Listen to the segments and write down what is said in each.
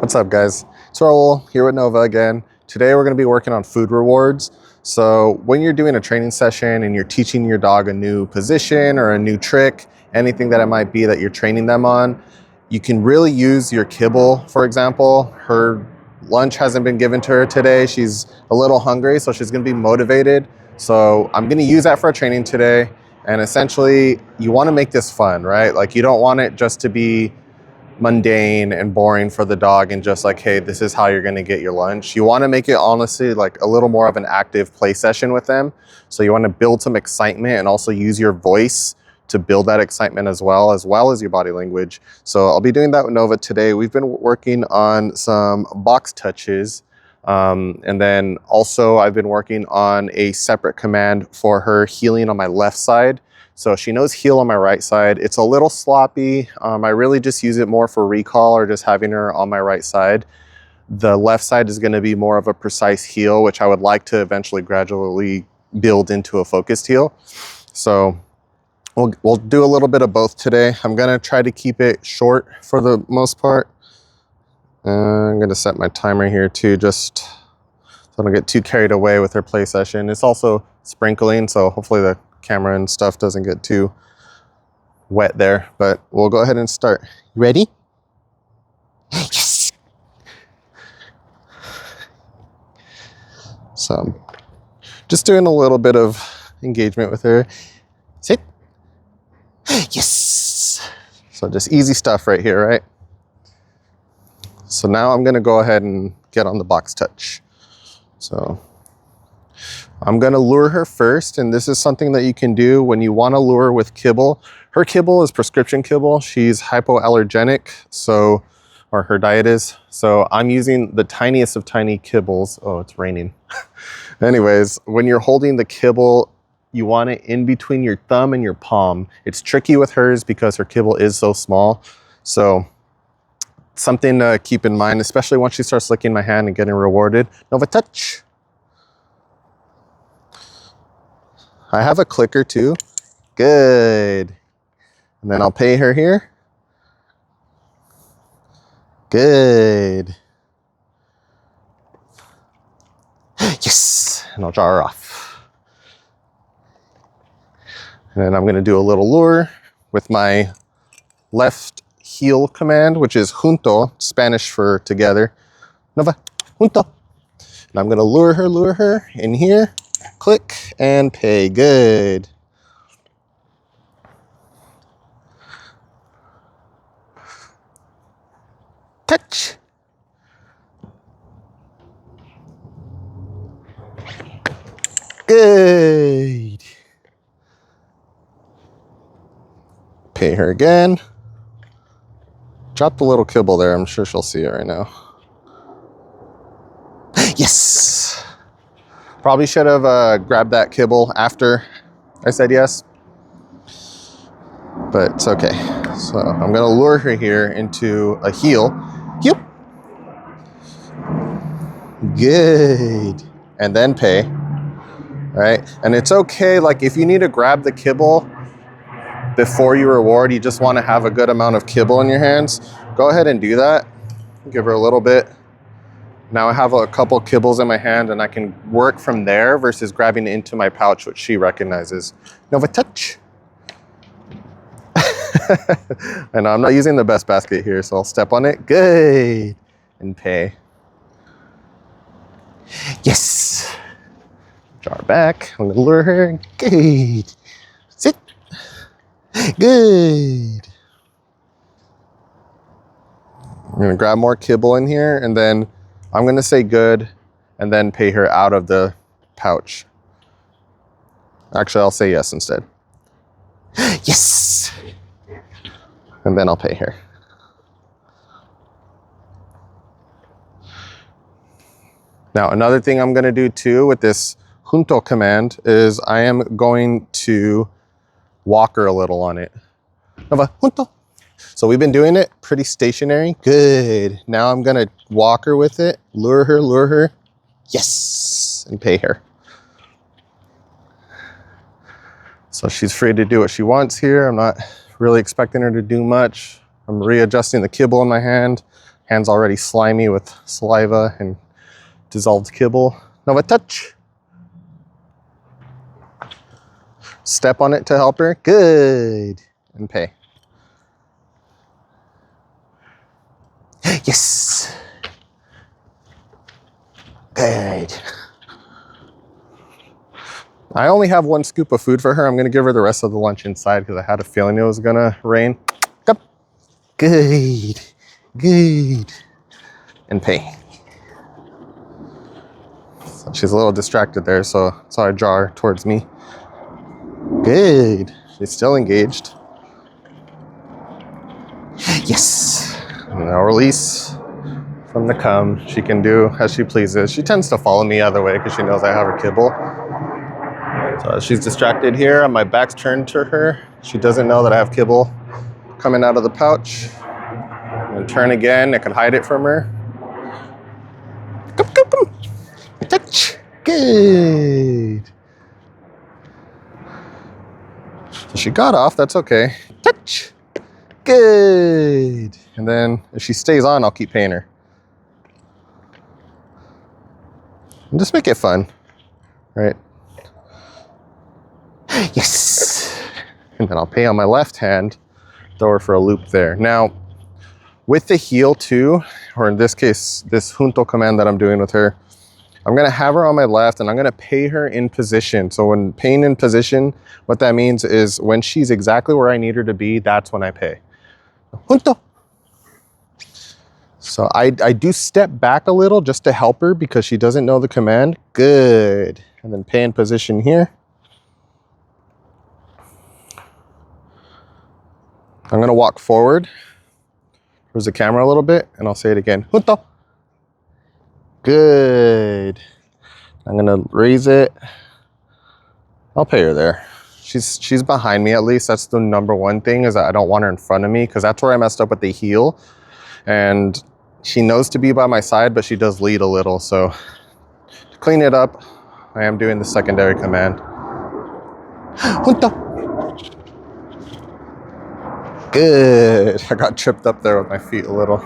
What's up, guys? It's Raul here with Nova again. Today we're going to be working on food rewards. So when you're doing a training session and you're teaching your dog a new position or a new trick, anything that it might be that you're training them on, you can really use your kibble. For example, her lunch hasn't been given to her today. She's a little hungry, so she's going to be motivated. So I'm going to use that for a training today. And essentially, you want to make this fun, right? Like, you don't want it just to be mundane and boring for the dog and just like, hey, this is how you're going to get your lunch. You want to make it honestly like a little more of an active play session with them. So you want to build some excitement and also use your voice to build that excitement as well as your body language. So I'll be doing that with Nova today. We've been working on some box touches. And then also I've been working on a separate command for her heeling on my left side. So she knows heel on my right side. It's a little sloppy. I really just use it more for recall or just having her on my right side. The left side is going to be more of a precise heel, which I would like to eventually gradually build into a focused heel. So we'll do a little bit of both today. I'm going to try to keep it short for the most part. I'm going to set my timer here too, just so I don't get too carried away with her play session. It's also sprinkling, so hopefully the camera and stuff doesn't get too wet there, but we'll go ahead and start. Ready? Yes! So I'm just doing a little bit of engagement with her. Sit. Yes! So just easy stuff right here, right? So now I'm gonna go ahead and get on the box touch. So I'm gonna lure her first, and this is something that you can do when you wanna lure with kibble. Her kibble is prescription kibble. She's hypoallergenic, so, or her diet is. So I'm using the tiniest of tiny kibbles. Oh, it's raining. Anyways, when you're holding the kibble, you want it in between your thumb and your palm. It's tricky with hers because her kibble is so small. So something to keep in mind, especially once she starts licking my hand and getting rewarded. Nova, touch. I have a clicker too. Good. And then I'll pay her here. Good. Yes. And I'll draw her off. And then I'm going to do a little lure with my left heel command, which is junto, Spanish for together. Nova, junto. And I'm going to lure her in here. Click and pay. Good. Touch. Good. Pay her again. Drop the little kibble there. I'm sure she'll see it right now. Yes. Probably should have grabbed that kibble after I said yes, but it's okay. So I'm gonna lure her here into a heel. Yep. Good. And then pay. All right. And it's okay, like if you need to grab the kibble before you reward, you just want to have a good amount of kibble in your hands, go ahead and do that. Give her a little bit. Now I have a couple kibbles in my hand and I can work from there versus grabbing into my pouch, which she recognizes. Nova, touch. And I'm not using the best basket here, so I'll step on it. Good. And pay. Yes. Draw her back. I'm gonna lure her. Good. Sit. Good. I'm gonna grab more kibble in here and then I'm gonna say good and then pay her out of the pouch. Actually, I'll say yes instead. Yes! And then I'll pay her. Now, another thing I'm gonna do too with this junto command is I am going to walk her a little on it. Nova, junto. So we've been doing it pretty stationary. Good. Now I'm gonna walk her with it, lure her. Yes, and pay her. So she's free to do what she wants here. I'm not really expecting her to do much. I'm readjusting the kibble in my hand Hand's already slimy with saliva and dissolved kibble. Nova, touch. Step on it to help her. Good. And pay. Yes. Good. I only have 1 scoop of food for her. I'm gonna give her the rest of the lunch inside because I had a feeling it was gonna rain. Come. Good. Good. And pay. So she's a little distracted there, so I draw her towards me. Good. She's still engaged. Yes. And now release from the cum. She can do as she pleases. She tends to follow me either way because she knows I have her kibble. So she's distracted here. My back's turned to her. She doesn't know that I have kibble coming out of the pouch. And turn again. I can hide it from her. Come, come, come. Touch. Good. So she got off. That's okay. Touch. Good. And then if she stays on, I'll keep paying her. And just make it fun, right? Yes. And then I'll pay on my left hand, throw her for a loop there. Now, with the heel too, or in this case, this junto command that I'm doing with her, I'm gonna have her on my left and I'm gonna pay her in position. So when paying in position, what that means is when she's exactly where I need her to be, that's when I pay. Junto. So I do step back a little just to help her because she doesn't know the command. Good. And then pay in position here. I'm gonna walk forward towards the camera a little bit and I'll say it again. Junto. Good. I'm gonna raise it. I'll pay her there. She's behind me at least. That's the #1 thing, is that I don't want her in front of me because that's where I messed up with the heel. And she knows to be by my side, but she does lead a little. So to clean it up, I am doing the secondary command. Junto. Good. I got tripped up there with my feet a little.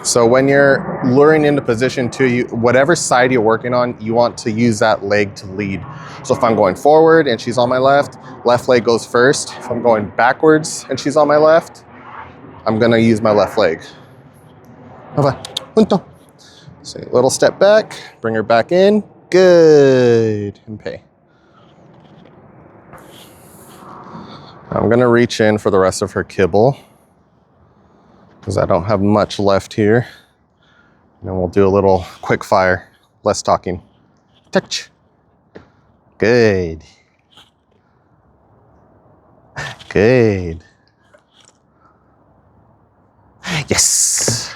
So when you're luring into position two, whatever side you're working on, you want to use that leg to lead. So if I'm going forward and she's on my left leg goes first. If I'm going backwards and she's on my left, I'm gonna use my left leg. So a little step back, bring her back in. Good, and pay. I'm gonna reach in for the rest of her kibble because I don't have much left here. And then we'll do a little quick fire, less talking. Touch. Good. Good. Yes.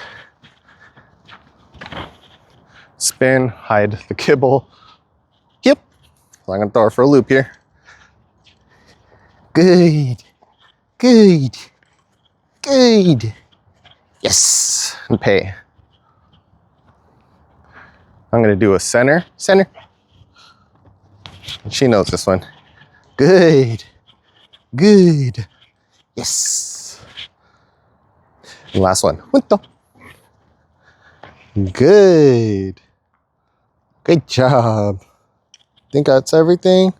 Spin, hide the kibble. Yep. So I'm gonna throw her for a loop here. Good. Good. Good. Yes. And pay. I'm gonna do a center. Center. And she knows this one. Good. Good. Yes. And last one. Good. Great job. Think that's everything?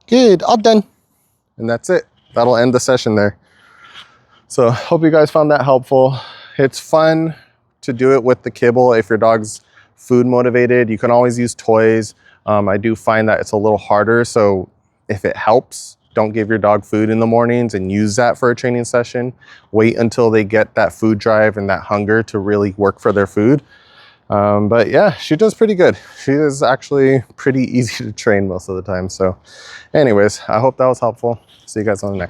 Good. All done. And that's it. That'll end the session there. So hope you guys found that helpful. It's fun to do it with the kibble if your dog's food motivated. You can always use toys. I do find that it's a little harder. So if it helps, don't give your dog food in the mornings and use that for a training session. Wait until they get that food drive and that hunger to really work for their food. But yeah, she does pretty good. She is actually pretty easy to train most of the time. So anyways, I hope that was helpful. See you guys on the next one.